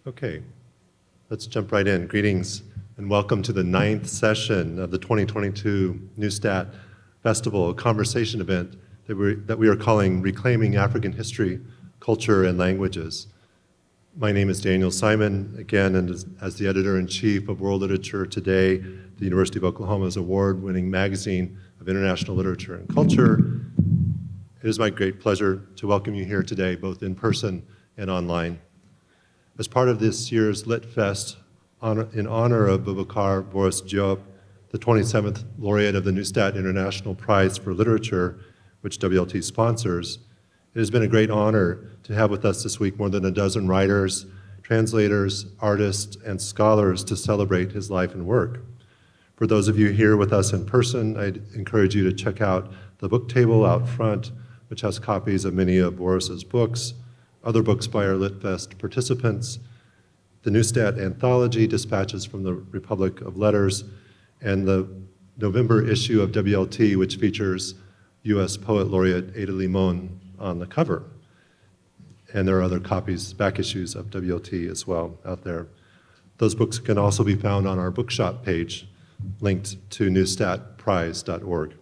Okay, let's jump right in. Greetings and welcome to the 9th session of the 2022 Neustadt Festival, a conversation event that we are calling Reclaiming African History, Culture, and Languages. My name is Daniel Simon, again, and as the editor-in-chief of World Literature Today, the University of Oklahoma's award-winning magazine of international literature and culture. It is my great pleasure to welcome you here today, both in person and online. As part of this year's Lit Fest, in honor of Boubacar Boris Diop, the 27th laureate of the Neustadt International Prize for Literature, which WLT sponsors, it has been a great honor to have with us this week more than a dozen writers, translators, artists, and scholars to celebrate his life and work. For those of you here with us in person, I'd encourage you to check out the book table out front, which has copies of many of Boris's books, other books by our Lit Fest participants, the Neustadt Anthology, Dispatches from the Republic of Letters, and the November issue of WLT, which features U.S. Poet Laureate Ada Limon on the cover. And there are other copies, back issues of WLT as well out there. Those books can also be found on our bookshop page, linked to neustadtprize.org.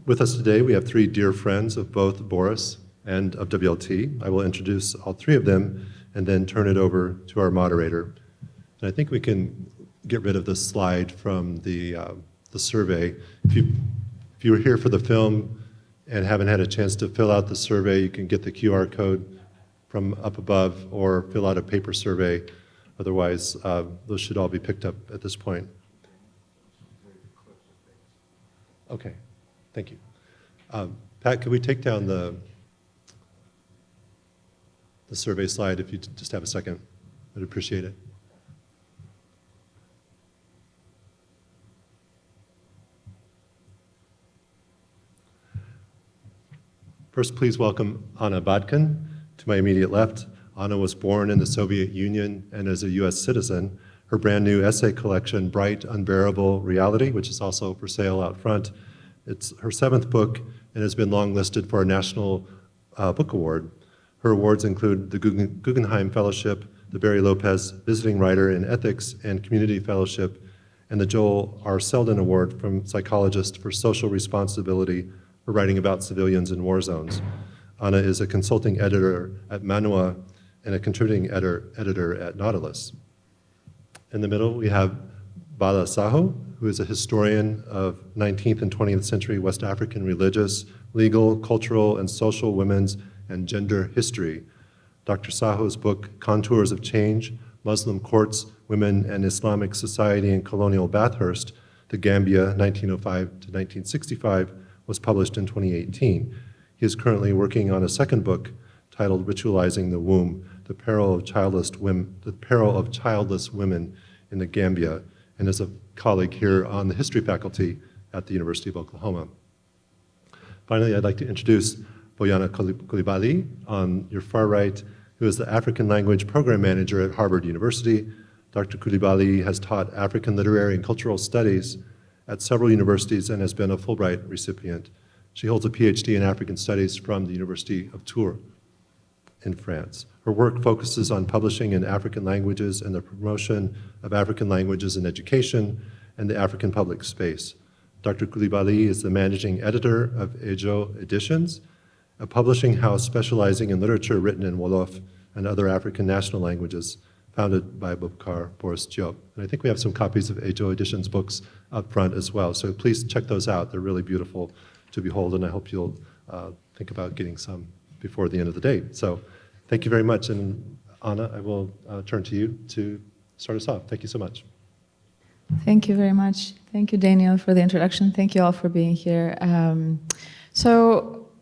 With us today, we have three dear friends of both Boris and of WLT. I will introduce all three of them and then turn it over to our moderator. And I think we can get rid of the slide from the survey. If you were here for the film and haven't had a chance to fill out the survey, you can get the QR code from up above or fill out a paper survey. Otherwise, those should all be picked up at this point. Okay, thank you. Pat, could we take down the survey slide if you just have a second? I'd appreciate it. First, please welcome Anna Badkin to my immediate left. Anna was born in the Soviet Union and is a US citizen. Her brand new essay collection, Bright Unbearable Reality, which is also for sale out front. It's her 7th book and has been long listed for a National Book Award. Her awards include the Guggenheim Fellowship, the Barry Lopez Visiting Writer in Ethics and Community Fellowship, and the Joel R. Selden Award from Psychologist for Social Responsibility for writing about civilians in war zones. Anna is a consulting editor at Manua and a contributing editor at Nautilus. In the middle, we have Bala Saho, who is a historian of 19th and 20th century West African religious, legal, cultural, and social women's and gender history. Dr. Saho's book, Contours of Change, Muslim Courts, Women and Islamic Society in Colonial Bathurst, The Gambia, 1905 to 1965, was published in 2018. He is currently working on a second book titled Ritualizing the Womb, the peril of childless women in the Gambia, and is a colleague here on the history faculty at the University of Oklahoma. Finally, I'd like to introduce Boyana Coulibaly on your far right, who is the African Language Program Manager at Harvard University. Dr. Coulibaly has taught African Literary and Cultural Studies at several universities and has been a Fulbright recipient. She holds a PhD in African Studies from the University of Tours in France. Her work focuses on publishing in African languages and the promotion of African languages in education and the African public space. Dr. Coulibaly is the managing editor of Ejo Editions, a publishing house specializing in literature written in Wolof and other African national languages, founded by Boubacar Boris Diop. And I think we have some copies of Ejo Editions books up front as well, so please check those out. They're really beautiful to behold, and I hope you'll think about getting some before the end of the day. So thank you very much, and Anna, I will turn to you to start us off. Thank you so much. Thank you very much. Thank you, Daniel, for the introduction. Thank you all for being here.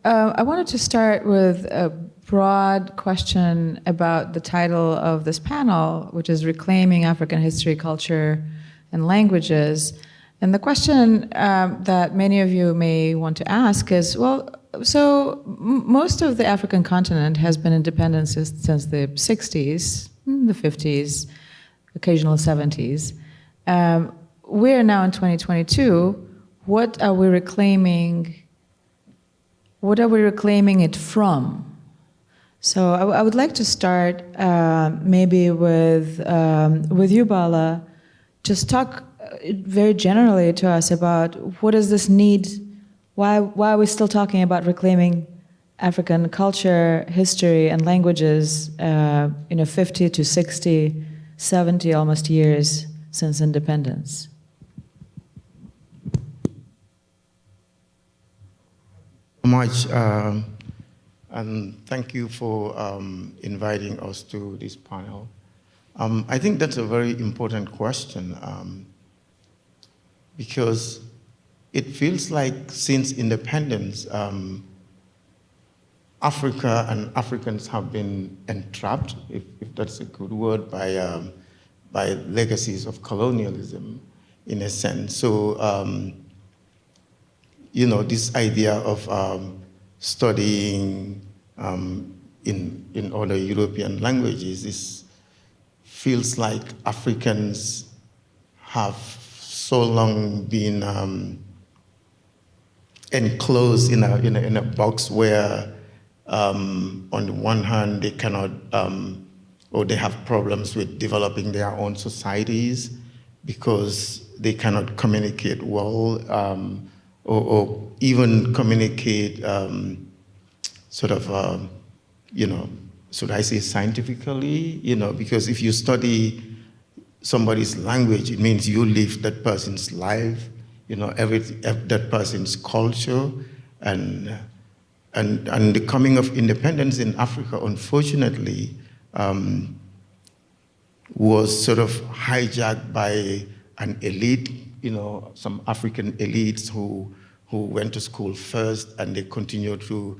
I wanted to start with a broad question about the title of this panel, which is Reclaiming African History, Culture, and Languages. And the question that many of you may want to ask is, well, so most of the African continent has been independent since the 60s, the 50s, occasional 70s. We're now in 2022. What are we reclaiming it from? So I would like to start maybe with you, Bala. Just talk very generally to us about what is this need, why are we still talking about reclaiming African culture, history, and languages 50 to 60, 70 almost years since independence? Much, and thank you for inviting us to this panel. I think that's a very important question because it feels like since independence, Africa and Africans have been entrapped, if that's a good word, by legacies of colonialism, in a sense. So, this idea of studying in other European languages feels like Africans have so long been enclosed in a box where, on the one hand, they cannot, or they have problems with developing their own societies because they cannot communicate well, or even communicate should I say scientifically, because if you study somebody's language, it means you live that person's life, that person's culture, and the coming of independence in Africa, unfortunately, was sort of hijacked by an elite, some African elites who went to school first and they continued to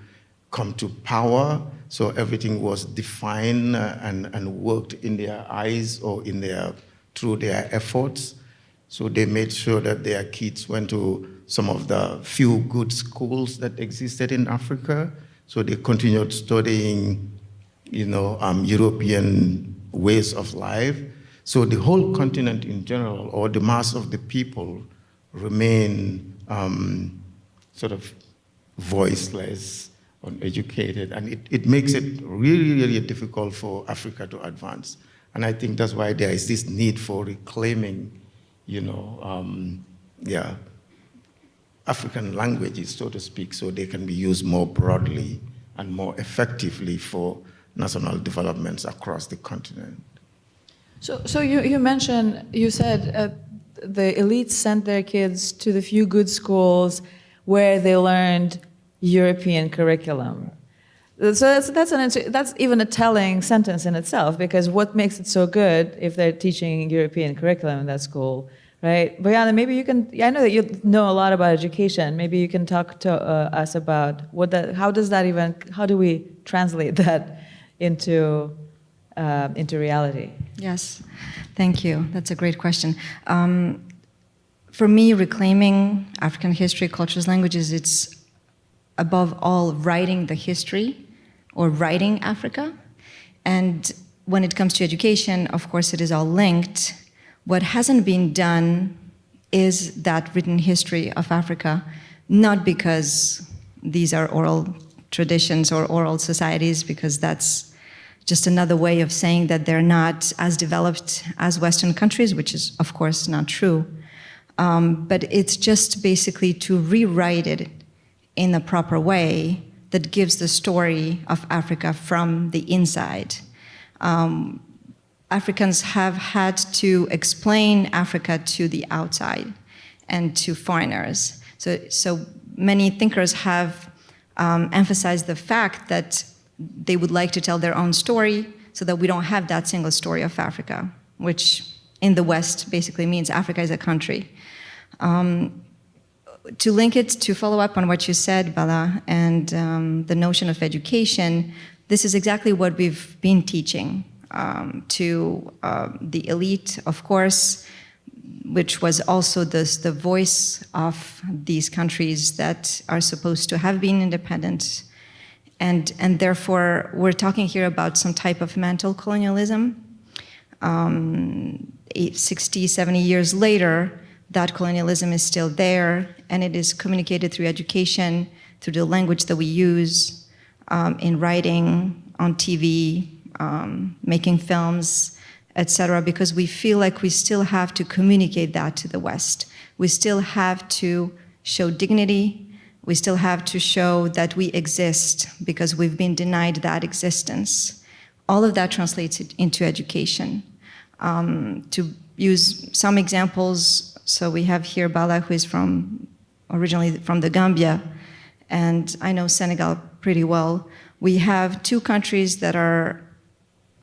come to power. So everything was defined and worked in their eyes or through their efforts. So they made sure that their kids went to some of the few good schools that existed in Africa. So they continued studying, European ways of life. So the whole continent in general, or the mass of the people, remain sort of voiceless, uneducated, and it makes it really, really difficult for Africa to advance. And I think that's why there is this need for reclaiming, African languages, so to speak, so they can be used more broadly and more effectively for national developments across the continent. So you said the elites sent their kids to the few good schools where they learned European curriculum. So that's even a telling sentence in itself, because what makes it so good if they're teaching European curriculum in that school, right? Bojana, maybe you can, I know that you know a lot about education, maybe you can talk to us about how do we translate that into reality? Yes, thank you. That's a great question. For me, reclaiming African history, cultures, languages, it's above all writing the history or writing Africa. And when it comes to education, of course, it is all linked. What hasn't been done is that written history of Africa, not because these are oral traditions or oral societies, because that's just another way of saying that they're not as developed as Western countries, which is, of course, not true. But it's just basically to rewrite it in a proper way that gives the story of Africa from the inside. Africans have had to explain Africa to the outside and to foreigners. So many thinkers have emphasized the fact that they would like to tell their own story so that we don't have that single story of Africa, which in the West basically means Africa is a country. To link it, to follow up on what you said, Bala, and the notion of education, this is exactly what we've been teaching to the elite, of course, which was also the voice of these countries that are supposed to have been independent. And therefore, we're talking here about some type of mental colonialism. 60, 70 years later, that colonialism is still there, and it is communicated through education, through the language that we use in writing, on TV, making films, etc., because we feel like we still have to communicate that to the West. We still have to show dignity. We still have to show that we exist because we've been denied that existence. All of that translates into education. To use some examples, so we have here Bala, who is originally from the Gambia, and I know Senegal pretty well. We have two countries that are,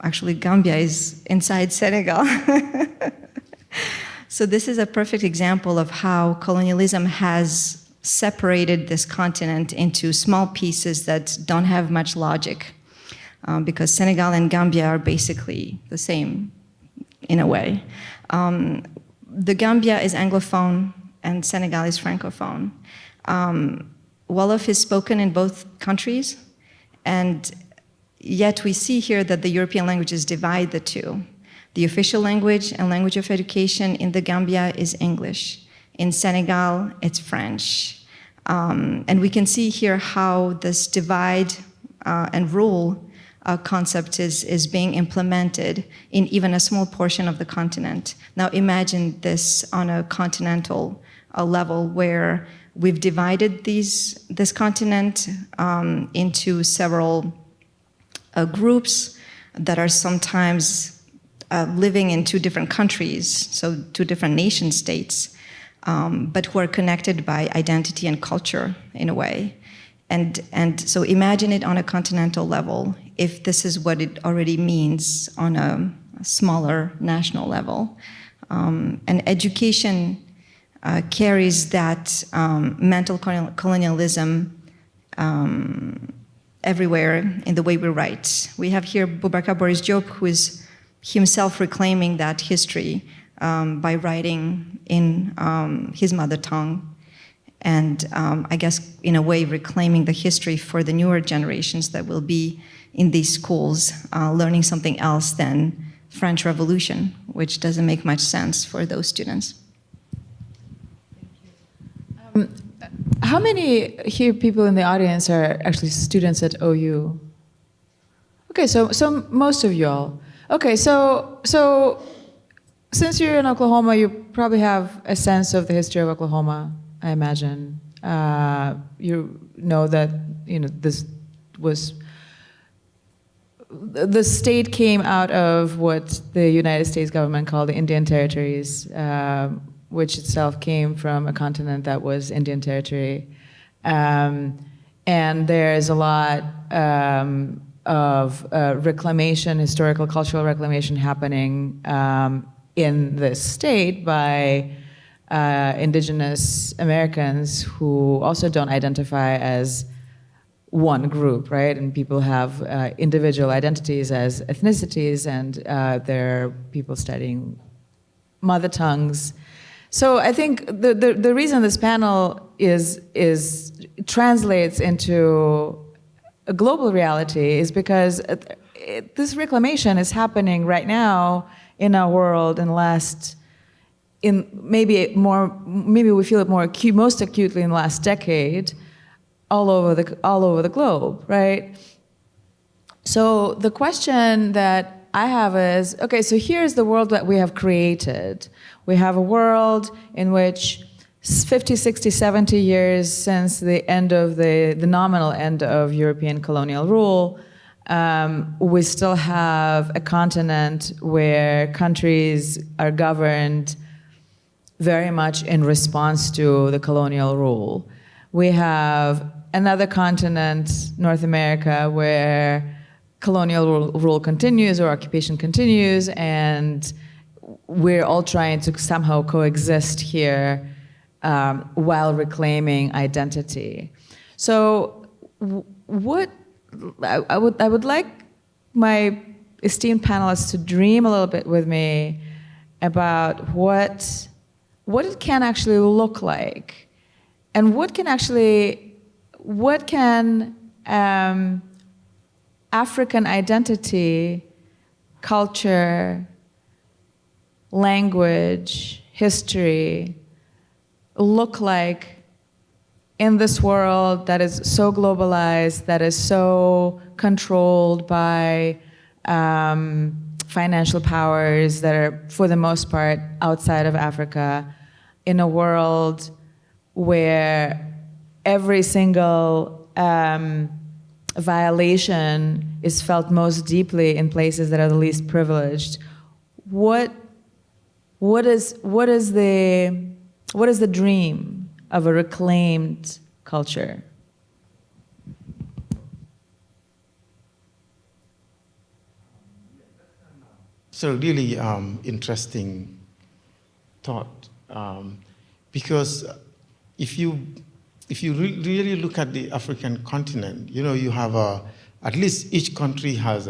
actually Gambia is inside Senegal. So this is a perfect example of how colonialism has separated this continent into small pieces that don't have much logic, because Senegal and Gambia are basically the same in a way. The Gambia is Anglophone and Senegal is Francophone. Wolof is spoken in both countries, and yet we see here that the European languages divide the two. The official language and language of education in the Gambia is English. In Senegal, it's French. And we can see here how this divide and rule concept is being implemented in even a small portion of the continent. Now imagine this on a continental level where we've divided this continent into several groups that are sometimes living in two different countries, so two different nation states, but who are connected by identity and culture in a way. And so imagine it on a continental level, if this is what it already means on a smaller national level. And education carries that mental colonialism everywhere in the way we write. We have here Boubacar Boris Diop, who is himself reclaiming that history by writing in his mother tongue, and I guess in a way reclaiming the history for the newer generations that will be in these schools learning something else than French Revolution, which doesn't make much sense for those students. How many here people in the audience are actually students at OU? Okay, so most of y'all. Okay, so since you're in Oklahoma, you probably have a sense of the history of Oklahoma, I imagine. You know that this was the state came out of what the United States government called the Indian Territories, which itself came from a continent that was Indian Territory. And there's a lot of reclamation, historical, cultural reclamation happening in this state by indigenous Americans who also don't identify as one group, right? And people have individual identities as ethnicities, and there are people studying mother tongues. So I think the reason this panel translates into a global reality is because this reclamation is happening right now in our world maybe we feel it most acutely in the last decade, all over the globe, right? So the question that I have is, okay, so here's the world that we have created. We have a world in which 50, 60, 70 years since the end of the nominal end of European colonial rule, we still have a continent where countries are governed very much in response to the colonial rule. We have another continent, North America, where colonial rule continues or occupation continues, and we're all trying to somehow coexist here while reclaiming identity. So what I would like my esteemed panelists to dream a little bit with me about what it can actually look like, and what can African identity, culture, language, history look like in this world that is so globalized, that is so controlled by financial powers that are, for the most part, outside of Africa, in a world where every single violation is felt most deeply in places that are the least privileged. What is the dream of a reclaimed culture? So really interesting thought, because if you really look at the African continent, you have at least each country has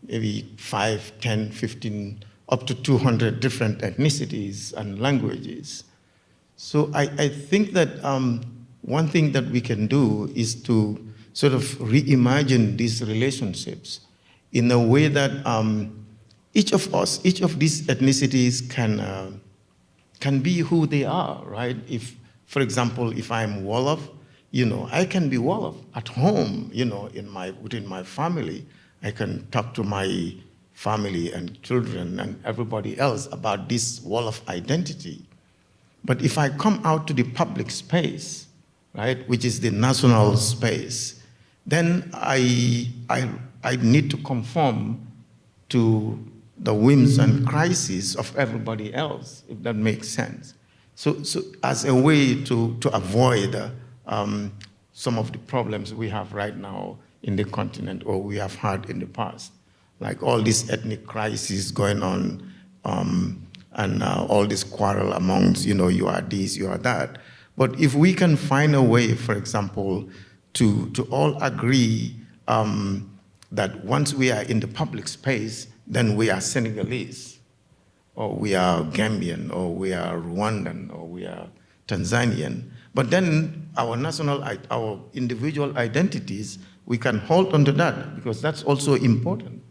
maybe 5, 10, 15, up to 200 different ethnicities and languages. So I think that one thing that we can do is to sort of reimagine these relationships in a way that each of these ethnicities can be who they are, right? If, for example, if I'm Wolof, I can be Wolof at home, within my family. I can talk to my family and children and everybody else about this Wolof identity. But if I come out to the public space, right, which is the national space, then I need to conform to the whims and crises of everybody else, if that makes sense. So as a way to avoid some of the problems we have right now in the continent, or we have had in the past, like all this ethnic crisis going on, and all this quarrel amongst, you are this, you are that. But if we can find a way, for example, to all agree that once we are in the public space, then we are Senegalese, or we are Gambian, or we are Rwandan, or we are Tanzanian. But then our individual identities, we can hold on to that, because that's also important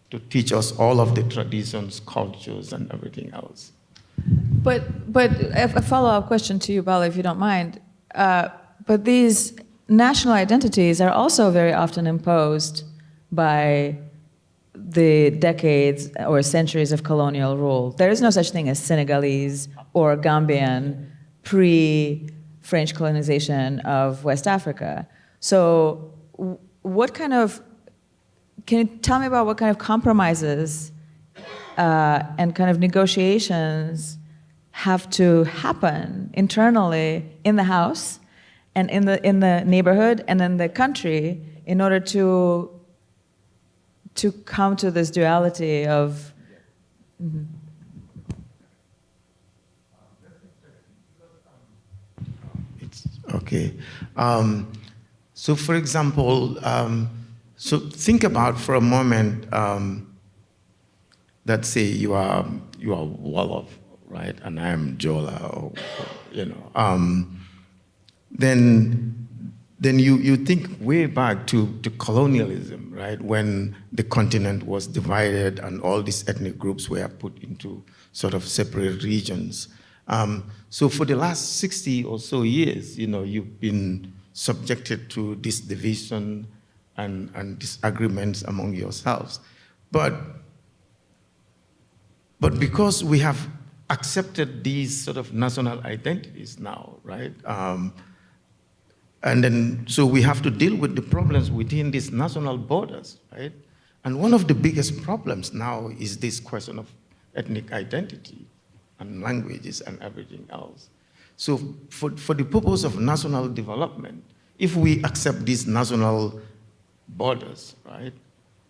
to teach us all of the traditions, cultures, and everything else. But a follow-up question to you, Bala, if you don't mind. But these national identities are also very often imposed by the decades or centuries of colonial rule. There is no such thing as Senegalese or Gambian pre-French colonization of West Africa. So can you tell me about what kind of compromises and kind of negotiations have to happen internally in the house and in the neighborhood and in the country in order to come to this duality of... Mm-hmm. Okay. So for example, so think about for a moment, let's say you are Wolof, right? And I am Jola, or then you think way back to colonialism, right? When the continent was divided and all these ethnic groups were put into sort of separate regions. So for the last 60 or so years, you've been subjected to this division and disagreements among yourselves. But because we have accepted these sort of national identities now, right? And then, so we have to deal with the problems within these national borders, right? And one of the biggest problems now is this question of ethnic identity and languages and everything else. So for the purpose of national development, if we accept these national borders, right,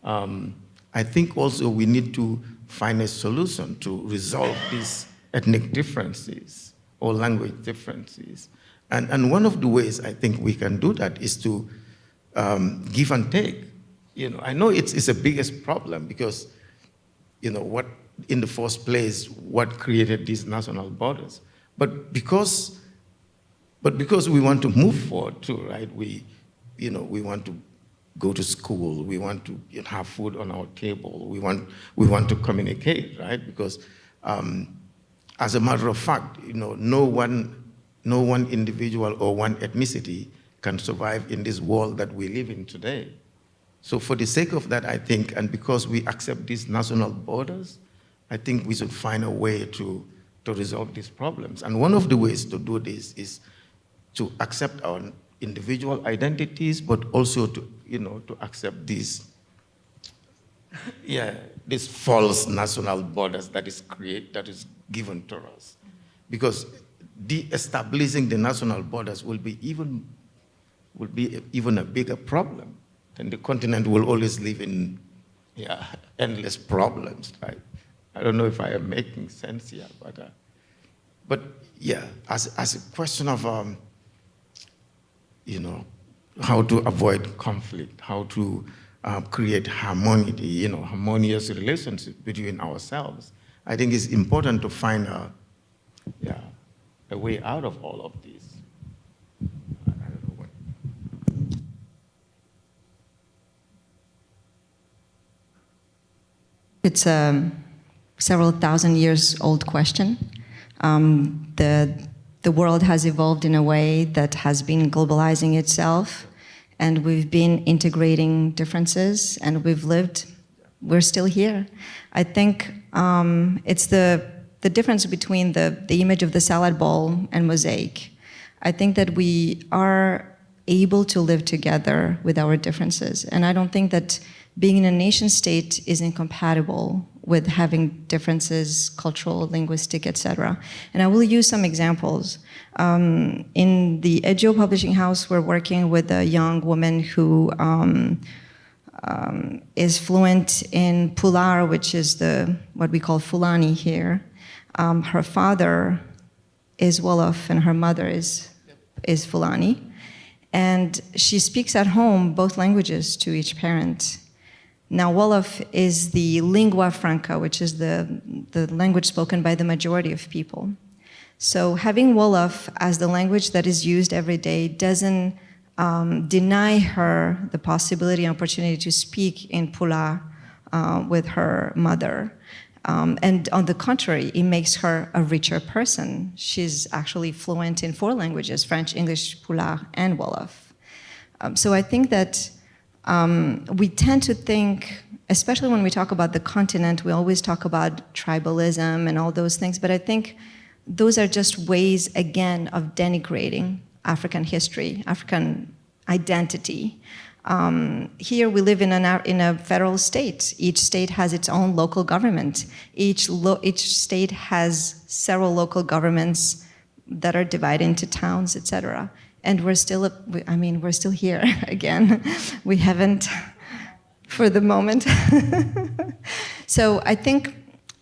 I think also we need to find a solution to resolve these ethnic differences or language differences. And one of the ways I think we can do that is to give and take. I know it's the biggest problem because, what in the first place, what created these national borders. But because we want to move forward too, right? We want to go to school. We want to have food on our table. We want to communicate, right? Because as a matter of fact, no one no one individual or one ethnicity can survive in this world that we live in today. So for the sake of that, I think, and because we accept these national borders, I think we should find a way to resolve these problems. And one of the ways to do this is to accept our individual identities, but also to, to accept these false national borders that is given to us. Because de-establishing the national borders will be even a bigger problem. And the continent will always live in endless problems, right? I don't know if I am making sense here, but as a question of how to avoid conflict, how to create harmony, harmonious relationships between ourselves, I think it's important to find a way out of all of this. I don't know what. It's a several thousand years old question. The world has evolved in a way that has been globalizing itself, and we've been integrating differences, and we're still here. I think it's the difference between the image of the salad bowl and mosaic. I think that we are able to live together with our differences, and I don't think that being in a nation state is incompatible with having differences, cultural, linguistic, etc. And I will use some examples. In the Edgeo Publishing House, we're working with a young woman who is fluent in Pular, which is what we call Fulani here. Her father is Wolof and her mother is Fulani. And she speaks at home both languages to each parent. Now, Wolof is the lingua franca, which is the language spoken by the majority of people. So having Wolof as the language that is used every day doesn't deny her the possibility and opportunity to speak in Pula with her mother. And on the contrary, it makes her a richer person. She's actually fluent in 4 languages, French, English, Pula, and Wolof. So I think that we tend to think, especially when we talk about the continent, we always talk about tribalism and all those things, but I think those are just ways, again, of denigrating African history, African identity. Here we live in a federal state. Each state has its own local government. Each state has several local governments that are divided into towns, etc. And we're still here again. We haven't, for the moment. So I think,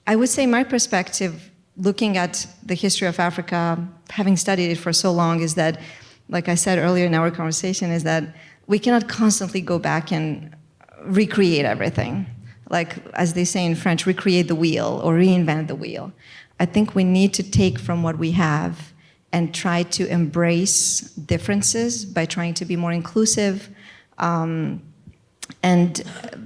I would say my perspective, looking at the history of Africa, having studied it for so long, is that, like I said earlier in our conversation, is that we cannot constantly go back and recreate everything. Like, as they say in French, recreate the wheel or reinvent the wheel. I think we need to take from what we have and try to embrace differences by trying to be more inclusive. And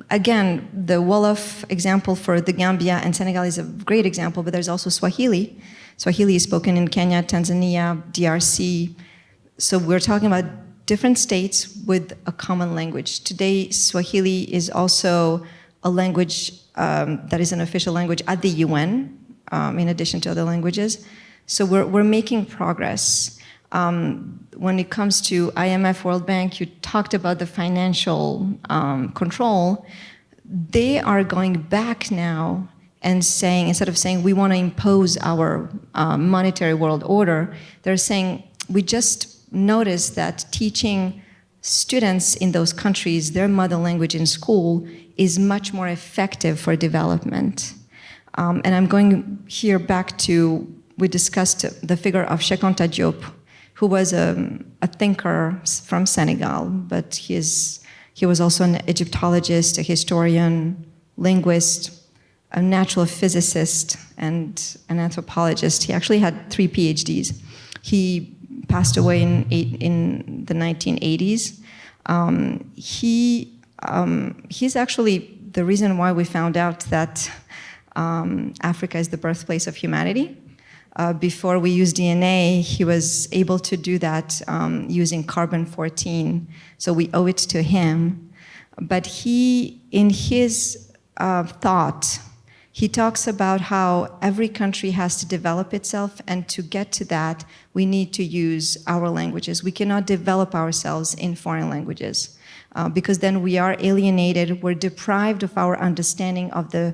again, the Wolof example for the Gambia and Senegal is a great example, but there's also Swahili. Swahili is spoken in Kenya, Tanzania, DRC. So we're talking about different states with a common language. Today, Swahili is also a language that is an official language at the UN, in addition to other languages. So we're making progress. When it comes to IMF, World Bank, you talked about the financial control. They are going back now and saying, instead of saying we want to impose our monetary world order, they're saying we just noticed that teaching students in those countries their mother language in school is much more effective for development. And I'm going here back to, we discussed the figure of Cheikh Anta Diop, who was a thinker from Senegal, but he was also an Egyptologist, a historian, linguist, a natural physicist, and an anthropologist. He actually had 3 PhDs. He passed away in the 1980s. He's actually the reason why we found out that Africa is the birthplace of humanity. Before we used DNA, he was able to do that using carbon-14. So we owe it to him. But he, in his thought, he talks about how every country has to develop itself, and to get to that, we need to use our languages. We cannot develop ourselves in foreign languages because then we are alienated, we're deprived of our understanding of the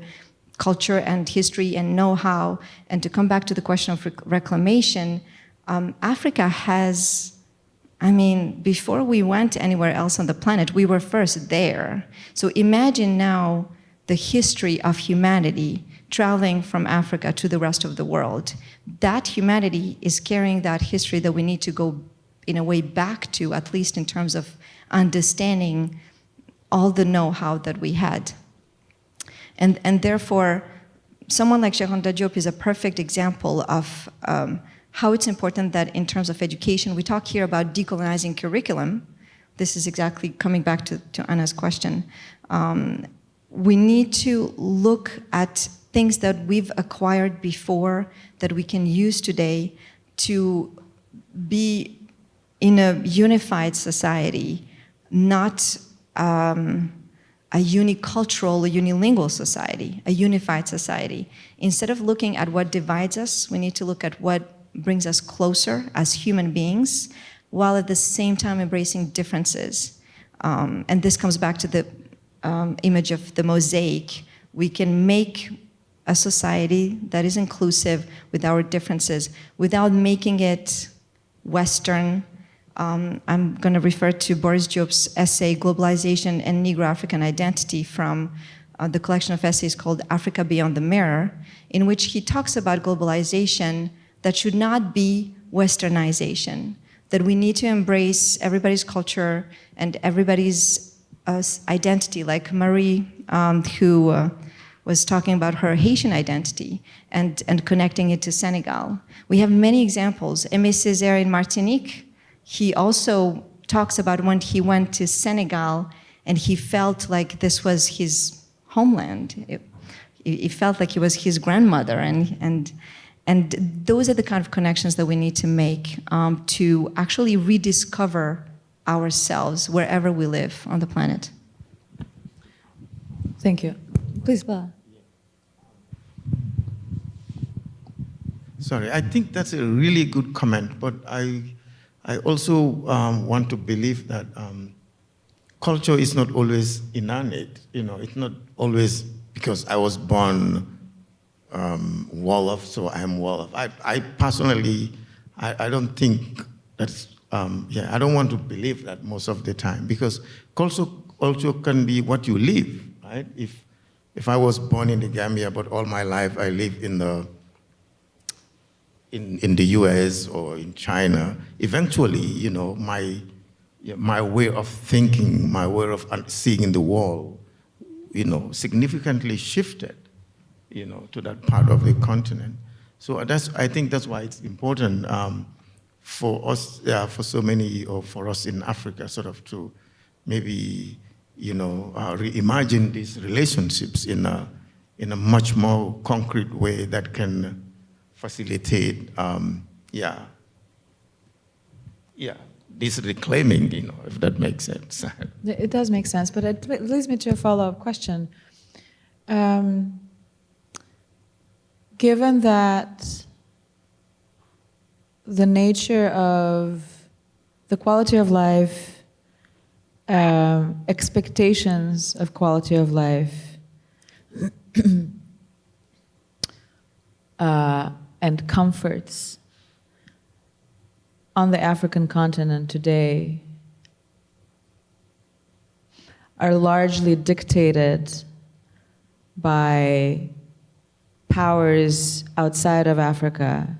culture and history and know-how. And to come back to the question of reclamation, Africa has, I mean, before we went anywhere else on the planet, we were first there. So imagine now the history of humanity traveling from Africa to the rest of the world. That humanity is carrying that history that we need to go, in a way, back to, at least in terms of understanding all the know-how that we had. And therefore, someone like Cheikh Anta Diop is a perfect example of how it's important that in terms of education, we talk here about decolonizing curriculum. This is exactly coming back to Anna's question. We need to look at things that we've acquired before that we can use today to be in a unified society, not a unicultural, a unilingual society, a unified society. Instead of looking at what divides us, we need to look at what brings us closer as human beings, while at the same time embracing differences. And this comes back to the image of the mosaic. We can make a society that is inclusive with our differences without making it Western. I'm going to refer to Boris Diop's essay, Globalization and Negro African Identity, from the collection of essays called Africa Beyond the Mirror, in which he talks about globalization that should not be Westernization, that we need to embrace everybody's culture and everybody's identity, like Marie, who was talking about her Haitian identity and connecting it to Senegal. We have many examples. Aimé Césaire in Martinique, he also talks about when he went to Senegal and he felt like this was his homeland. It felt like he was his grandmother, and those are the kind of connections that we need to make to actually rediscover ourselves wherever we live on the planet. Thank you. Please, Bella. Sorry, I think that's a really good comment, but I also want to believe that culture is not always inanimate. You know, it's not always because I was born Wolof, so I'm Wolof. I personally, I don't think that's, I don't want to believe that most of the time, because culture also can be what you live, right? If I was born in the Gambia, but all my life I lived in the US or in China, eventually, you know, my way of thinking, my way of seeing the world, you know, significantly shifted, you know, to that part of the continent. So I think that's why it's important for us, for so many, or for us in Africa, sort of to maybe, you know, reimagine these relationships in a much more concrete way that can facilitate, this reclaiming, you know, if that makes sense. It does make sense, but it leads me to a follow-up question. Given that the nature of the quality of life, expectations of quality of life, and comforts on the African continent today are largely dictated by powers outside of Africa,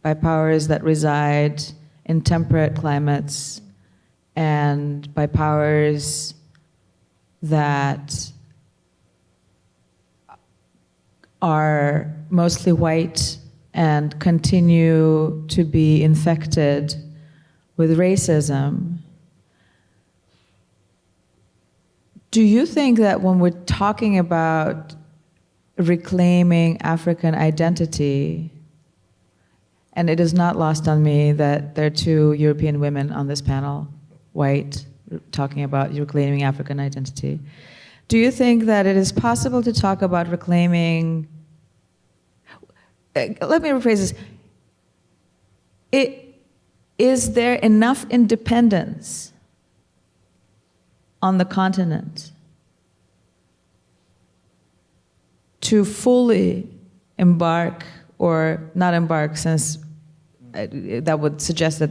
by powers that reside in temperate climates, and by powers that are mostly white and continue to be infected with racism. Do you think that when we're talking about reclaiming African identity, And it is not lost on me that there are two European women on this panel, white, talking about reclaiming African identity. Do you think that it is possible to talk about reclaiming, let me rephrase this, is there enough independence on the continent to fully embark, or not embark, since that would suggest that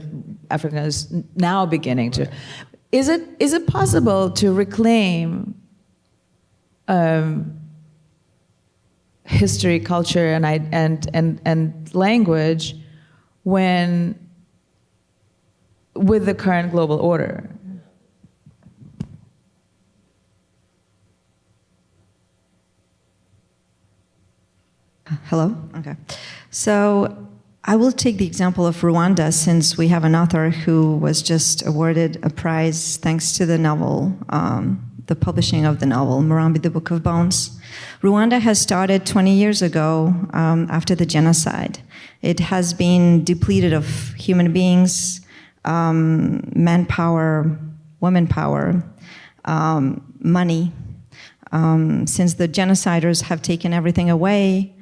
Africa is now beginning to. Is it possible to reclaim history, culture, and language when with the current global order? Hello? Okay. So I will take the example of Rwanda, since we have an author who was just awarded a prize thanks to the novel, the publishing of the novel, Murambi, the Book of Bones. Rwanda has started 20 years ago after the genocide. It has been depleted of human beings, manpower, women power, money. Since the genociders have taken everything away,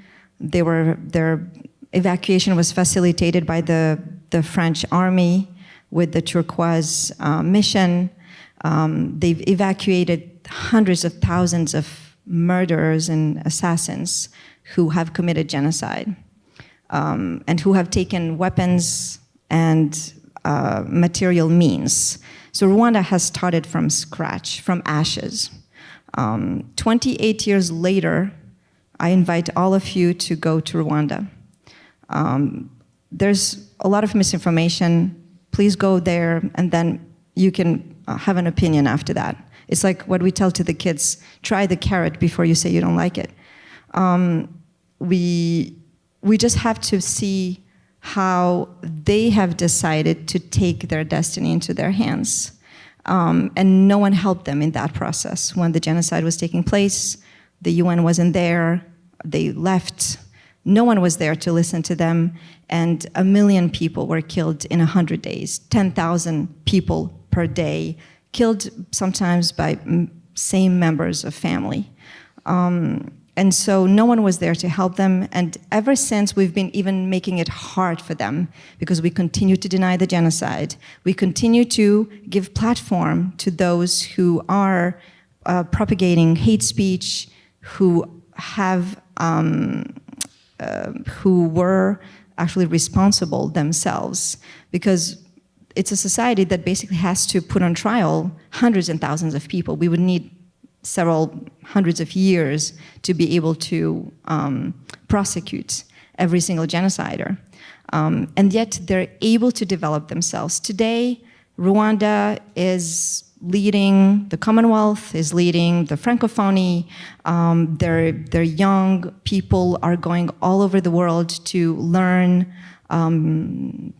their evacuation was facilitated by the French army with the Turquoise mission. They've evacuated hundreds of thousands of murderers and assassins who have committed genocide, and who have taken weapons and material means. So Rwanda has started from scratch, from ashes. 28 years later, I invite all of you to go to Rwanda. There's a lot of misinformation. Please go there, and then you can have an opinion after that. It's like what we tell to the kids: try the carrot before you say you don't like it. We just have to see how they have decided to take their destiny into their hands. And no one helped them in that process. When the genocide was taking place, the UN wasn't there, they left. No one was there to listen to them, and 1 million people were killed in 100 days, 10,000 people per day, killed sometimes by same members of family. And so no one was there to help them, and ever since we've been even making it hard for them, because we continue to deny the genocide. We continue to give platform to those who are propagating hate speech, who were actually responsible themselves, because it's a society that basically has to put on trial hundreds and thousands of people. We would need several hundreds of years to be able to prosecute every single genocider. And yet they're able to develop themselves. Today, Rwanda is leading the Commonwealth, is leading the Francophonie. Their young people are going all over the world to learn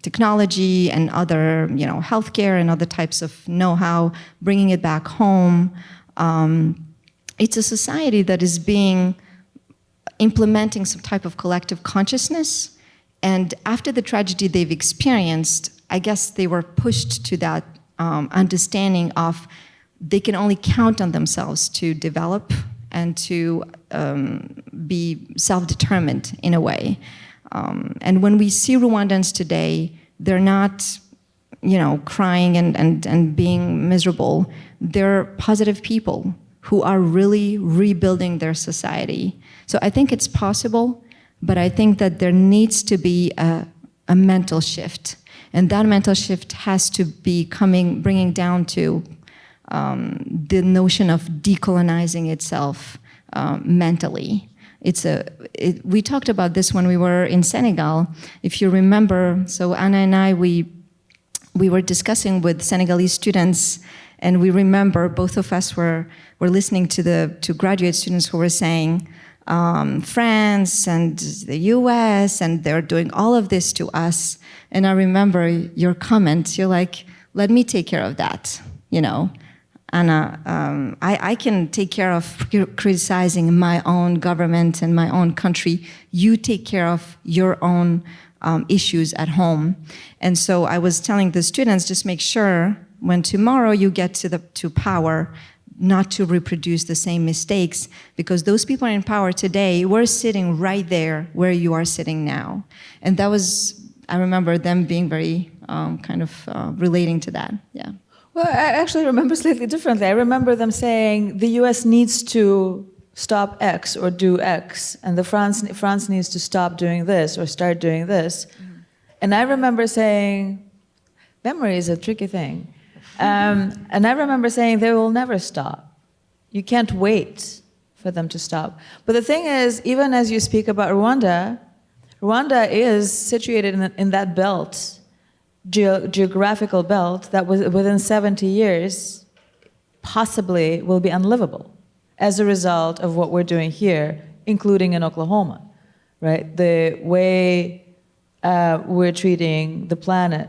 technology and other, healthcare and other types of know-how, bringing it back home. It's a society that is implementing some type of collective consciousness. And after the tragedy they've experienced, I guess they were pushed to that understanding of they can only count on themselves to develop and to be self-determined in a way. And when we see Rwandans today, they're not, crying and being miserable. They're positive people who are really rebuilding their society. So I think it's possible, but I think that there needs to be a mental shift. And that mental shift has to be bringing down to the notion of decolonizing itself mentally. We talked about this when we were in Senegal. If you remember, so Anna and I, we were discussing with Senegalese students, and we remember both of us were listening to graduate students who were saying, France and the US, and they're doing all of this to us. And I remember your comment, you're like, let me take care of that, Anna, I can take care of criticizing my own government and my own country. You take care of your own issues at home. And so I was telling the students, just make sure when tomorrow you get to power, not to reproduce the same mistakes, because those people in power today were sitting right there where you are sitting now. And that was, I remember them being very relating to that, yeah. Well, I actually remember slightly differently. I remember them saying the US needs to stop X or do X, and France needs to stop doing this or start doing this. And I remember saying, memory is a tricky thing. And I remember saying they will never stop. You can't wait for them to stop. But the thing is, even as you speak about Rwanda, Rwanda is situated in that belt, geographical belt, that within 70 years possibly will be unlivable as a result of what we're doing here, including in Oklahoma, right? The way we're treating the planet.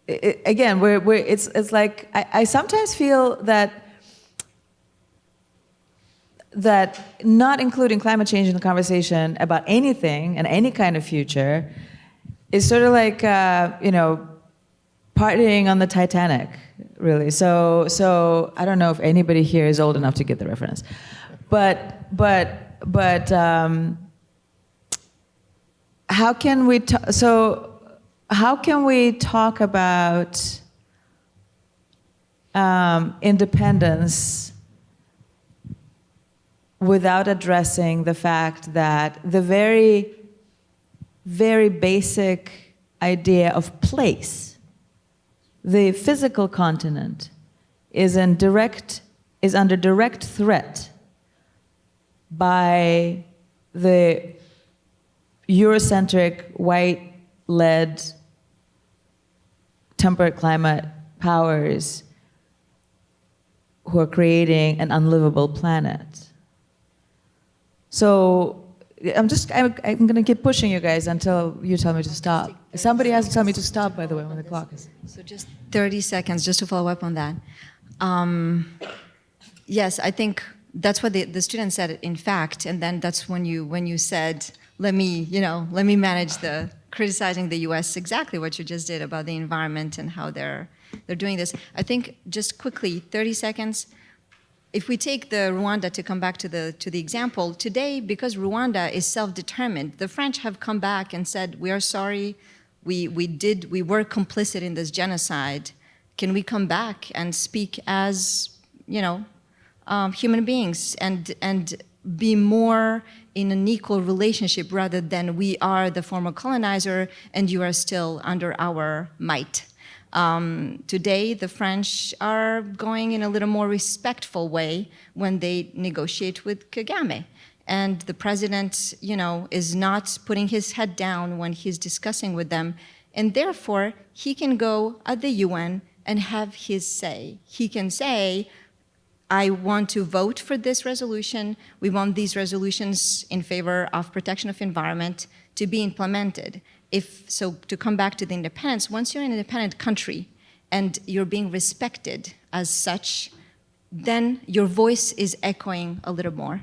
Again, it's like, I sometimes feel that not including climate change in the conversation about anything and any kind of future is sort of like, partying on the Titanic, really. So I don't know if anybody here is old enough to get the reference, but how can we talk about independence without addressing the fact that the very, very basic idea of place, the physical continent, is under direct threat by the Eurocentric, white-led, temperate climate powers who are creating an unlivable planet. So I'm going to keep pushing you guys until you tell me to stop. Somebody has to tell me to stop, by the way, when the clock is. So just 30 seconds, just to follow up on that. Yes, I think that's what the student said, in fact, and then that's when you said, let me manage the criticizing the U.S. exactly what you just did about the environment and how they're doing this. I think just quickly, 30 seconds. If we take the Rwanda, to come back to the example, today, because Rwanda is self-determined, the French have come back and said, we are sorry, we were complicit in this genocide. Can we come back and speak as, human beings and be more in an equal relationship rather than we are the former colonizer and you are still under our might? Today, the French are going in a little more respectful way when they negotiate with Kagame. And the president, is not putting his head down when he's discussing with them. And therefore, he can go at the UN and have his say. He can say, I want to vote for this resolution. We want these resolutions in favor of protection of environment to be implemented. So to come back to the independence, once you're an independent country and you're being respected as such, then your voice is echoing a little more.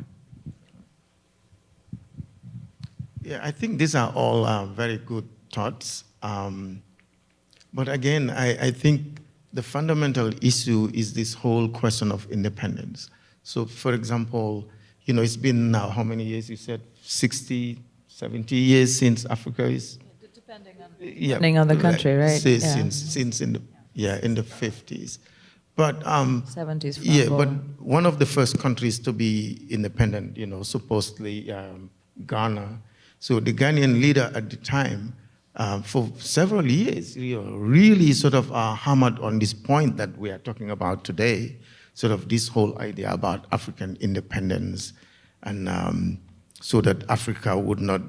Yeah, I think these are all very good thoughts. But again, I think the fundamental issue is this whole question of independence. So for example, it's been now how many years? You said 60, 70 years since Africa is... Depending on the country, right? Since in the 50s. But 70s. But one of the first countries to be independent, supposedly Ghana. So the Ghanaian leader at the time, for several years, really sort of hammered on this point that we are talking about today, sort of this whole idea about African independence, and so that Africa would not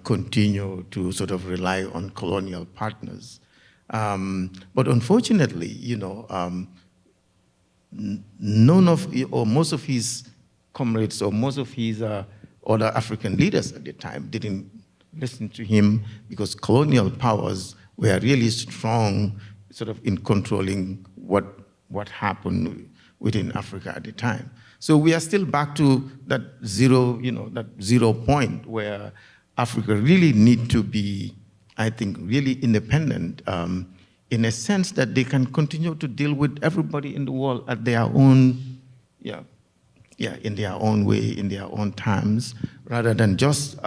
continue to sort of rely on colonial partners. But unfortunately, none of, or most of his comrades or most of his other African leaders at the time didn't listen to him because colonial powers were really strong sort of in controlling what happened within Africa at the time. So we are still back to that zero point where Africa really need to be, I think, really independent in a sense that they can continue to deal with everybody in the world at their own, in their own way, in their own terms, rather than just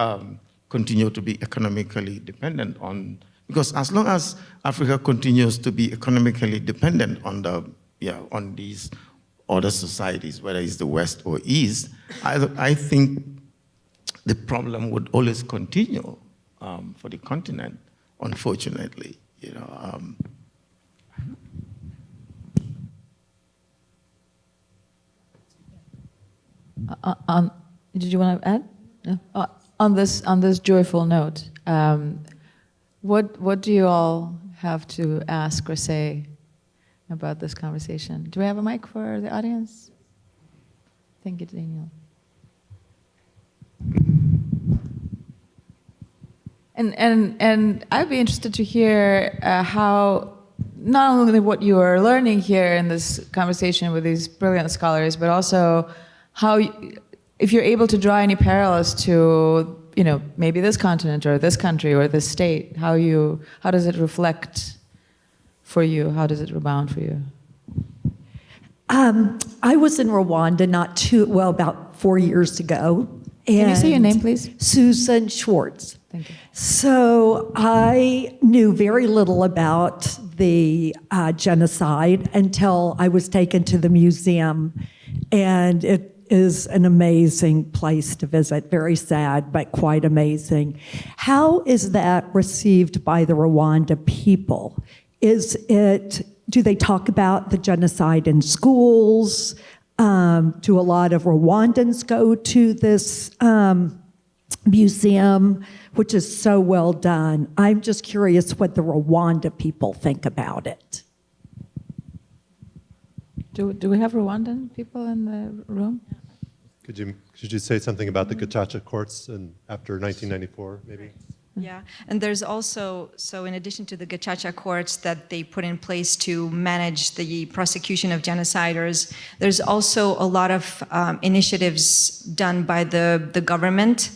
continue to be economically dependent on, because as long as Africa continues to be economically dependent on on these other societies, whether it's the West or East, I think the problem would always continue for the continent, unfortunately. Did you want to add? No? On this joyful note, what do you all have to ask or say about this conversation? Do we have a mic for the audience? Thank you, Daniel. And I'd be interested to hear how, not only what you are learning here in this conversation with these brilliant scholars, but also how, if you're able to draw any parallels to, maybe this continent or this country or this state, how does it reflect for you? How does it rebound for you? I was in Rwanda about 4 years ago. Can you say your name, please? Susan Schwartz. Thank you. So I knew very little about the genocide until I was taken to the museum, and it is an amazing place to visit. Very sad, but quite amazing. How is that received by the Rwanda people? Do they talk about the genocide in schools? Do a lot of Rwandans go to this museum, which is so well done? I'm just curious what the Rwanda people think about it. Do we have Rwandan people in the room? Could you say something about the Gacaca courts after 1994, maybe? Yeah, and there's also, so in addition to the Gacaca courts that they put in place to manage the prosecution of genociders, there's also a lot of initiatives done by the government.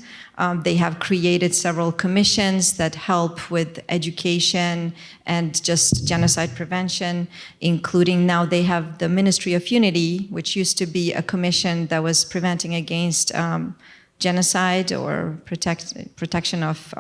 They have created several commissions that help with education and just genocide prevention, including now they have the Ministry of Unity, which used to be a commission that was preventing against genocide or protection of,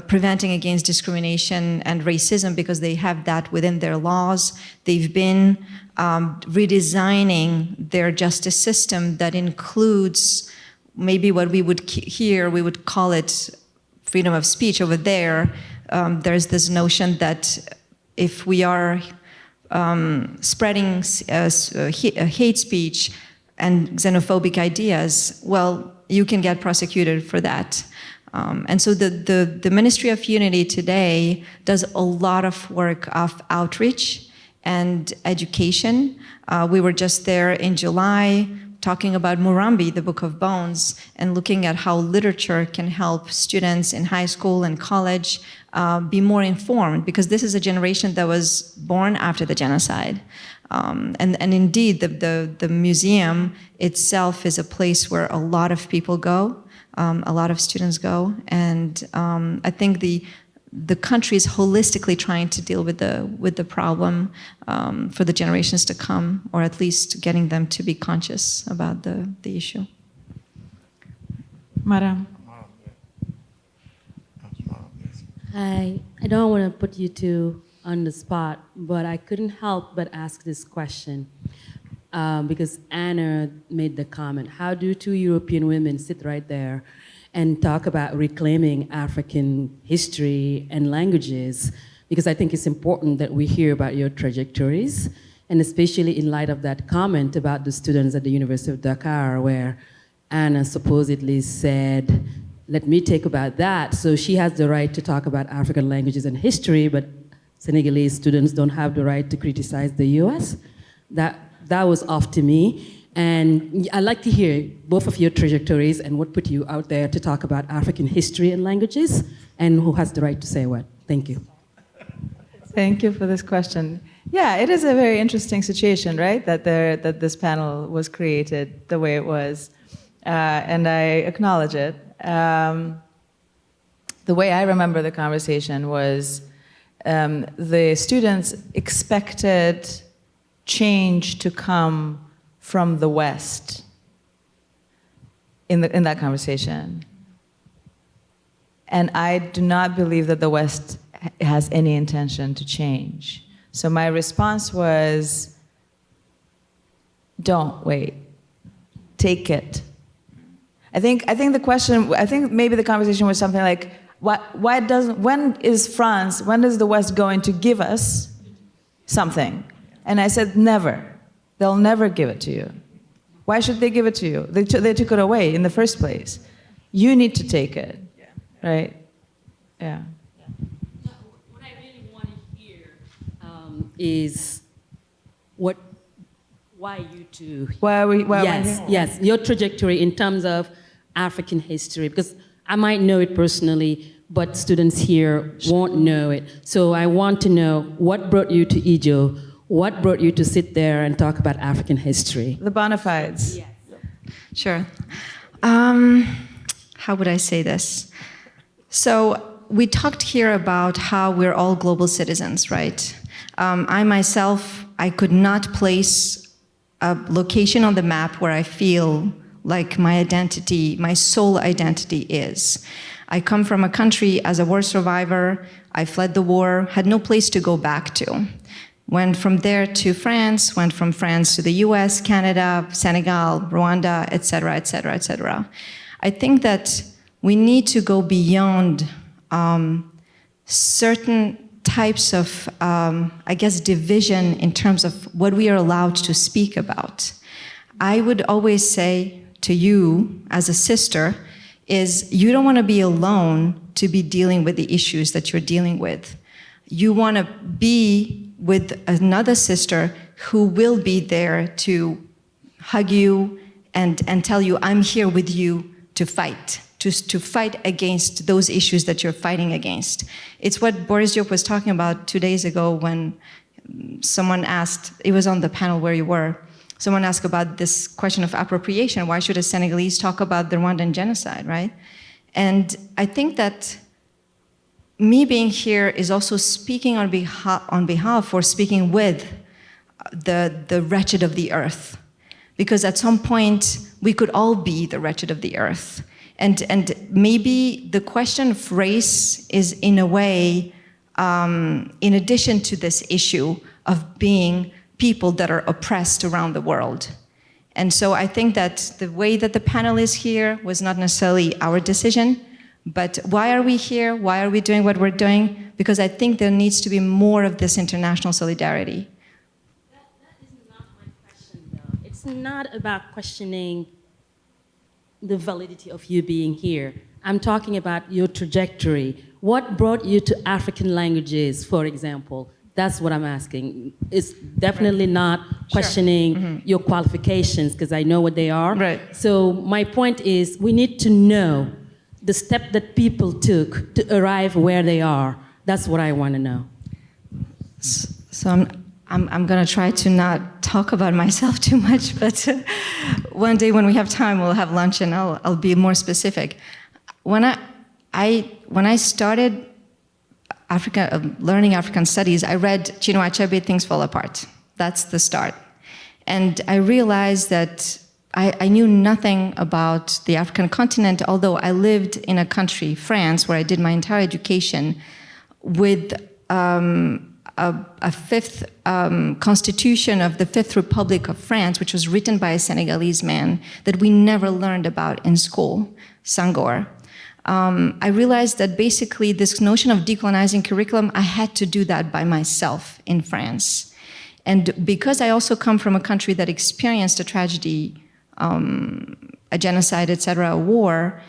preventing against discrimination and racism, because they have that within their laws. They've been redesigning their justice system that includes maybe what we would we would call it freedom of speech. Over there, there's this notion that if we are spreading hate speech and xenophobic ideas, well, you can get prosecuted for that. And so the Ministry of Unity today does a lot of work of outreach and education. We were just there in July talking about Murambi, the Book of Bones, and looking at how literature can help students in high school and college be more informed, because this is a generation that was born after the genocide. And indeed, the museum itself is a place where a lot of people go, a lot of students go, and I think the country is holistically trying to deal with the problem for the generations to come, or at least getting them to be conscious about the issue. Madam. Hi, I don't want to put you two on the spot, but I couldn't help but ask this question because Anna made the comment, how do two European women sit right there and talk about reclaiming African history and languages? Because I think it's important that we hear about your trajectories, and especially in light of that comment about the students at the University of Dakar, where Anna supposedly said, let me take about that. So she has the right to talk about African languages and history, but Senegalese students don't have the right to criticize the US. That was off to me. And I'd like to hear both of your trajectories and what put you out there to talk about African history and languages, and who has the right to say what. Thank you. Thank you for this question. Yeah, it is a very interesting situation, right? That this panel was created the way it was, and I acknowledge it. the way I remember the conversation was the students expected change to come from the West in that conversation. And I do not believe that the West has any intention to change. So my response was, don't wait, take it. I think maybe the conversation was something like, when is the West going to give us something? And I said, never. They'll never give it to you. Why should they give it to you? They took it away in the first place. You need to take it, right? Yeah. What I really want to hear is why you two? Why are we Yes, here? yes, your trajectory in terms of African history, because I might know it personally, but students here won't know it. So I want to know what brought you to Ijo, what brought you to sit there and talk about African history? The bona fides. Yes. Sure. How would I say this? So we talked here about how we're all global citizens, right? I myself, I could not place a location on the map where I feel like my identity, my sole identity is. I come from a country as a war survivor. I fled the war, had no place to go back to. Went from there to France, went from France to the US, Canada, Senegal, Rwanda, et cetera, et cetera, et cetera. I think that we need to go beyond certain types of, division in terms of what we are allowed to speak about. I would always say to you as a sister is you don't want to be alone to be dealing with the issues that you're dealing with. You want to be with another sister who will be there to hug you and tell you, I'm here with you to fight, to fight against those issues that you're fighting against. It's what Boris Diop was talking about 2 days ago when someone asked, it was on the panel where you were, someone asked about this question of appropriation. Why should a Senegalese talk about the Rwandan genocide, right? And I think that me being here is also speaking on behalf or speaking with the wretched of the earth. Because at some point, we could all be the wretched of the earth. And maybe the question of race is in a way, in addition to this issue of being people that are oppressed around the world. And so I think that the way that the panel is here was not necessarily our decision, but why are we here? Why are we doing what we're doing? Because I think there needs to be more of this international solidarity. That is not my question, though. It's not about questioning the validity of you being here. I'm talking about your trajectory. What brought you to African languages, for example? That's what I'm asking. It's definitely not questioning your qualifications, because I know what they are. Right. So my point is, we need to know the step that people took to arrive where they are. That's what I want to know. So I'm going to try to not talk about myself too much, but one day when we have time, we'll have lunch and I'll be more specific. When I started learning African studies, I read Chinua Achebe, Things Fall Apart. That's the start. And I realized that I knew nothing about the African continent, although I lived in a country, France, where I did my entire education with a fifth constitution of the Fifth Republic of France, which was written by a Senegalese man that we never learned about in school, Senghor. I realized that basically this notion of decolonizing curriculum, I had to do that by myself in France. And because I also come from a country that experienced a tragedy, a genocide, etc., a war,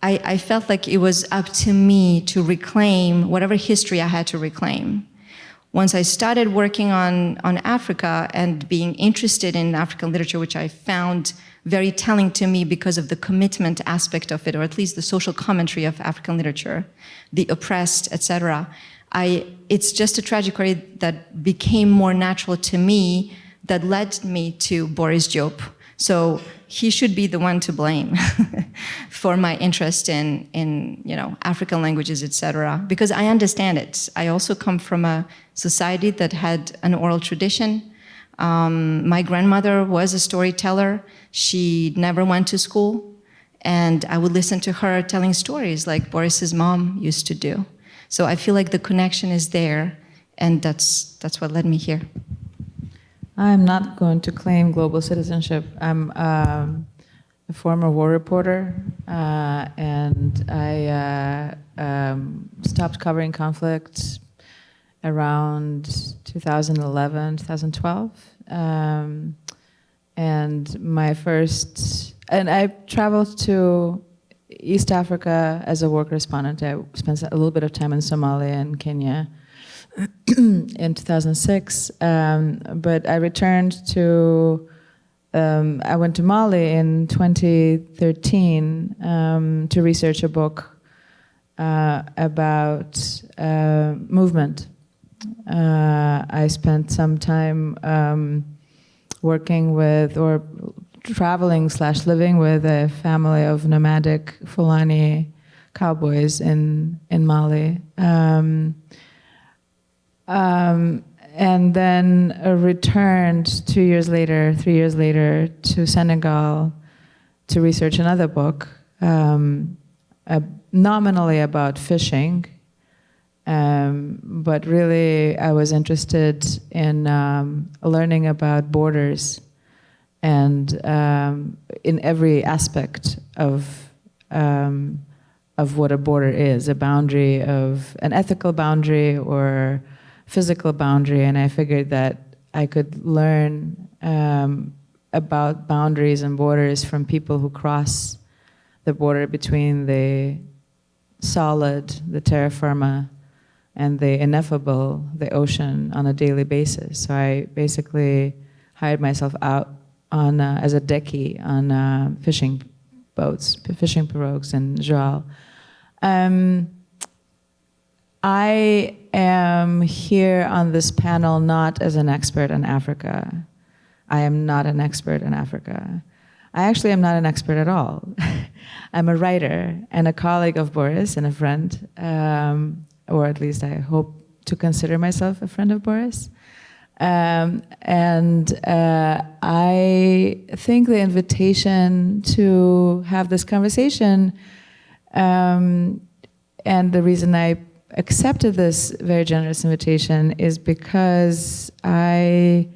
I felt like it was up to me to reclaim whatever history I had to reclaim. Once I started working on Africa and being interested in African literature, which I found very telling to me because of the commitment aspect of it, or at least the social commentary of African literature, the oppressed, etc., it's just a trajectory that became more natural to me that led me to Boris Diop, So he should be the one to blame for my interest in African languages, etc. Because I understand it. I also come from a society that had an oral tradition. My grandmother was a storyteller. She never went to school. And I would listen to her telling stories like Boris's mom used to do. So I feel like the connection is there, and that's what led me here. I'm not going to claim global citizenship. I'm a former war reporter, and I stopped covering conflict around 2011, 2012. And I traveled to East Africa as a work correspondent. I spent a little bit of time in Somalia and Kenya in 2006. But I returned to, I went to Mali in 2013 to research a book about movement. I spent some time working with, or traveling/living with, a family of nomadic Fulani cowboys in Mali. And then returned 3 years later to Senegal to research another book, nominally about fishing, but really I was interested in learning about borders and in every aspect of what a border is, a boundary, of an ethical boundary or physical boundary. And I figured that I could learn about boundaries and borders from people who cross the border between the solid, the terra firma, and the ineffable, the ocean, on a daily basis. So I basically hired myself out on as a decky on fishing boats, fishing pirogues in Joal. I am here on this panel not as an expert in Africa. I am not an expert in Africa. I actually am not an expert at all. I'm a writer and a colleague of Boris and a friend, or at least I hope to consider myself a friend of Boris. I think the invitation to have this conversation, and the reason I accepted this very generous invitation is because I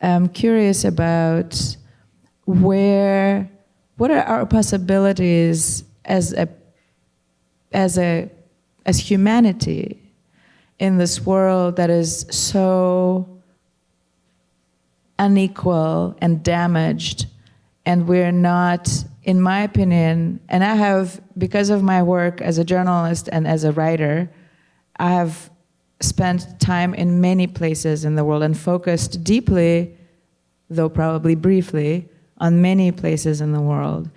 am curious about what are our possibilities as humanity in this world that is so unequal and damaged, and we're not, in my opinion, and I have, because of my work as a journalist and as a writer, I have spent time in many places in the world and focused deeply, though probably briefly, on many places in the world.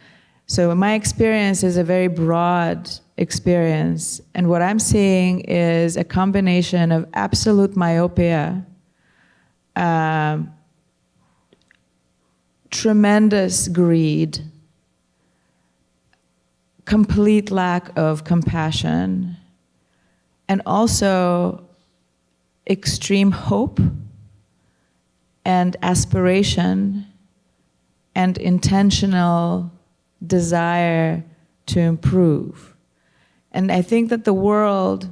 So my experience is a very broad experience, and what I'm seeing is a combination of absolute myopia, tremendous greed, complete lack of compassion, and also extreme hope and aspiration and intentional desire to improve. And I think that the world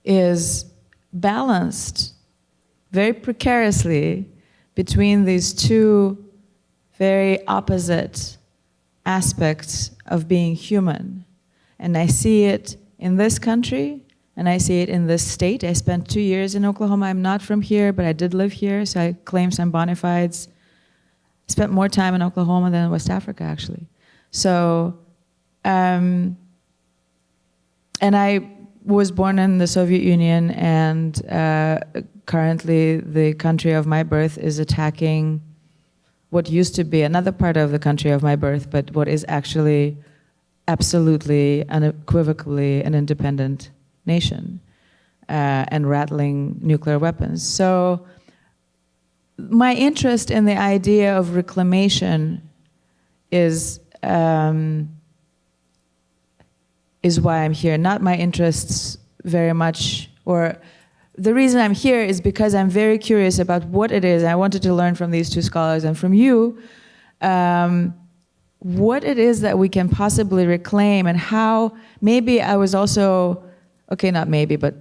is balanced very precariously between these two very opposite aspects of being human. And I see it in this country, and I see it in this state. I spent 2 years in Oklahoma. I'm not from here, but I did live here, so I claim some bona fides. I spent more time in Oklahoma than in West Africa, actually. So, and I was born in the Soviet Union, and currently the country of my birth is attacking what used to be another part of the country of my birth, but what is actually absolutely, unequivocally an independent nation, and rattling nuclear weapons. So my interest in the idea of reclamation is why I'm here. Not my interests very much, or the reason I'm here is because I'm very curious about what it is. I wanted to learn from these two scholars and from you what it is that we can possibly reclaim, and how maybe I was also, okay, not maybe, but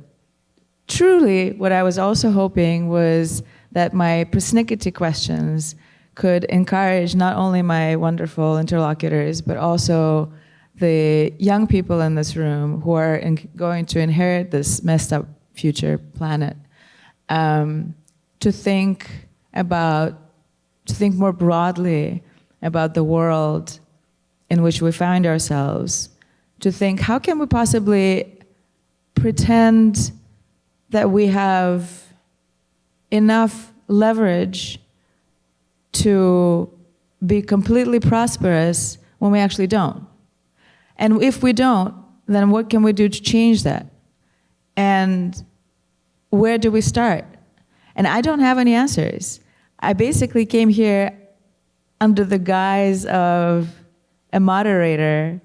truly what I was also hoping was that my persnickety questions could encourage not only my wonderful interlocutors, but also the young people in this room who are going to inherit this messed up future planet, to think more broadly about the world in which we find ourselves, to think, how can we possibly pretend that we have enough leverage to be completely prosperous when we actually don't? And if we don't, then what can we do to change that? And where do we start? And I don't have any answers. I basically came here under the guise of a moderator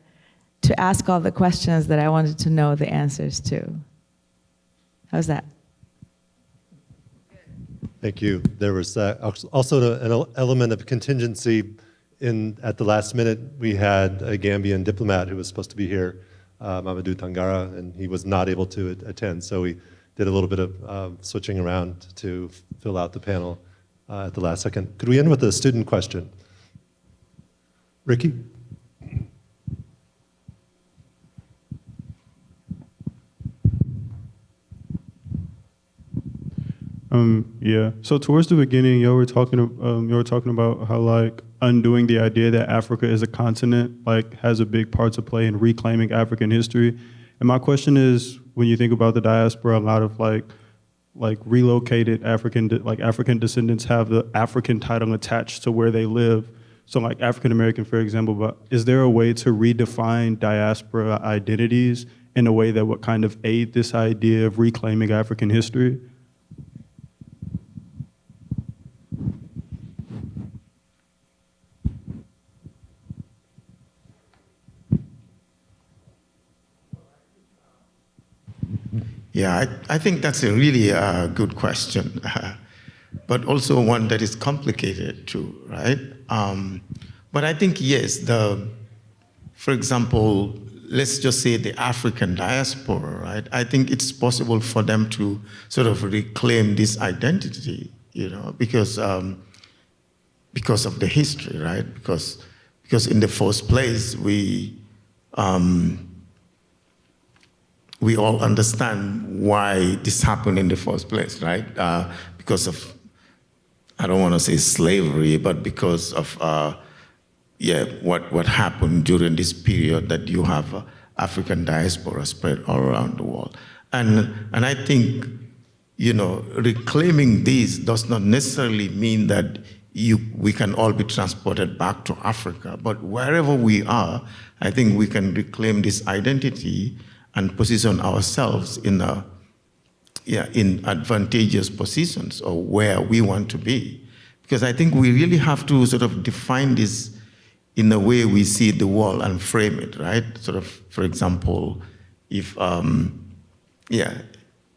to ask all the questions that I wanted to know the answers to. How's that? Thank you. There was also an element of contingency at the last minute. We had a Gambian diplomat who was supposed to be here, Mamadou Tangara, and he was not able to attend. So we did a little bit of switching around to fill out the panel at the last second. Could we end with a student question? Ricky? Yeah. So towards the beginning, you were talking about how like undoing the idea that Africa is a continent like has a big part to play in reclaiming African history. And my question is, when you think about the diaspora, a lot of like relocated African descendants have the African title attached to where they live. So like African American, for example, but is there a way to redefine diaspora identities in a way that would kind of aid this idea of reclaiming African history? Yeah, I think that's a really good question, but also one that is complicated too, right? But I think, yes, for example, let's just say the African diaspora, right? I think it's possible for them to sort of reclaim this identity, because of the history, right? Because in the first place, we all understand why this happened in the first place, right? Because of, I don't want to say slavery, but because of, what happened during this period that you have African diaspora spread all around the world. And I think, reclaiming this does not necessarily mean that we can all be transported back to Africa, but wherever we are, I think we can reclaim this identity and position ourselves in advantageous positions or where we want to be. Because I think we really have to sort of define this in the way we see the world and frame it, right? Sort of, for example,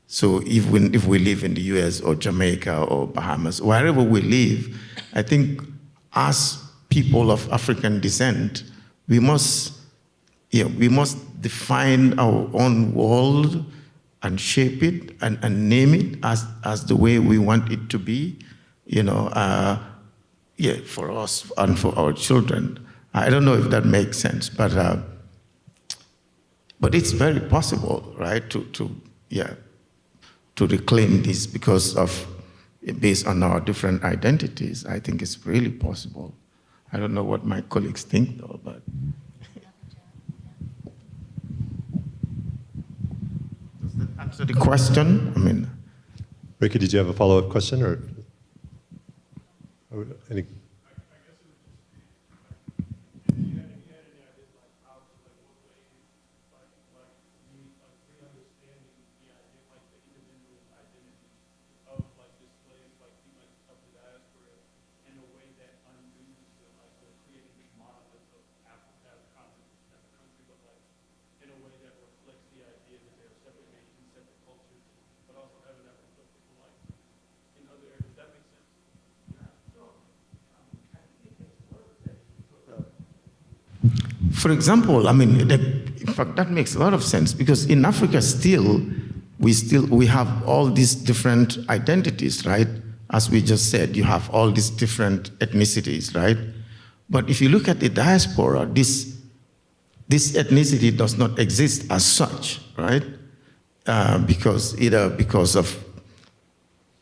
so if we live in the US or Jamaica or Bahamas, wherever we live, I think as people of African descent, we must define our own world and shape it and name it as the way we want it to be, for us and for our children. I don't know if that makes sense, but it's very possible, right, to reclaim this based on our different identities. I think it's really possible. I don't know what my colleagues think, though, but. Answer the question? Ricky, did you have a follow-up question or any? For example, I mean, in fact, that makes a lot of sense because in Africa we have all these different identities, right? As we just said, you have all these different ethnicities, right? But if you look at the diaspora, this ethnicity does not exist as such, right? Because of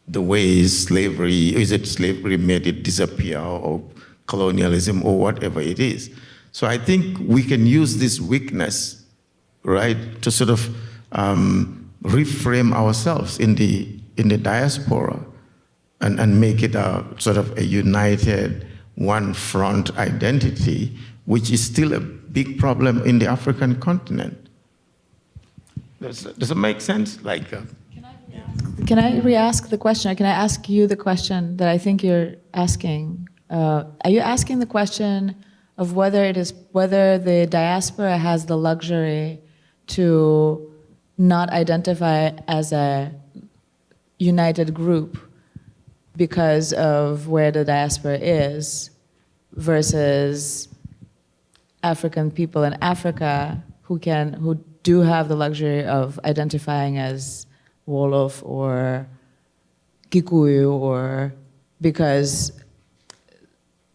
the way slavery made it disappear, or colonialism, or whatever it is. So I think we can use this weakness, right, to sort of reframe ourselves in the diaspora and make it a sort of a united one front identity, which is still a big problem in the African continent. Does it make sense? Can I re-ask the question? Or can I ask you the question that I think you're asking? Are you asking the question of whether the diaspora has the luxury to not identify as a united group because of where the diaspora is, versus African people in Africa who do have the luxury of identifying as Wolof or Kikuyu, or because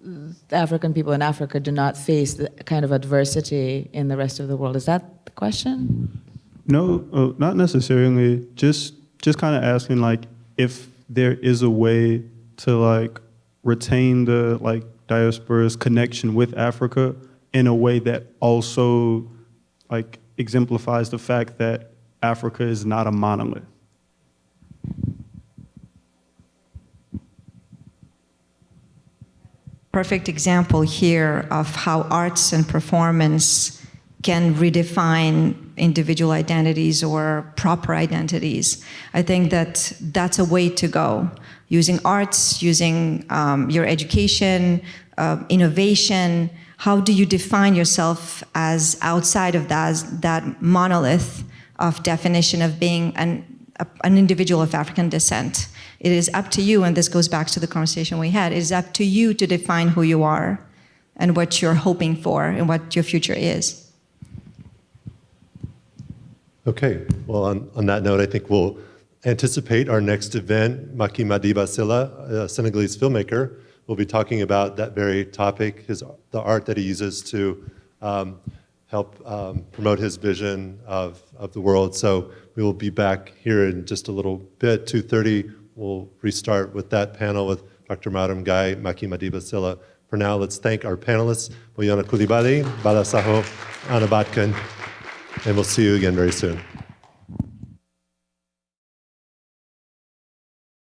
the African people in Africa do not face the kind of adversity in the rest of the world? Is that the question? No, not necessarily. Just kind of asking, like, if there is a way to, like, retain the, like, diaspora's connection with Africa in a way that also, like, exemplifies the fact that Africa is not a monolith. Perfect example here of how arts and performance can redefine individual identities or proper identities. I think that that's a way to go. Using arts, using your education, innovation. How do you define yourself as outside of that monolith of definition of being an individual of African descent? It is up to you, and this goes back to the conversation we had, it is up to you to define who you are and what you're hoping for and what your future is. Okay, well, on that note, I think we'll anticipate our next event. Maki Madiba Silla, a Senegalese filmmaker, will be talking about that very topic, the art that he uses to help promote his vision of the world. So we will be back here in just a little bit, 2:30. We'll restart with that panel with Dr. Madam Guy, Maki Madiba Silla. For now, let's thank our panelists, Boyana Kulibali, Bala Saho, Anna Batkan, and we'll see you again very soon.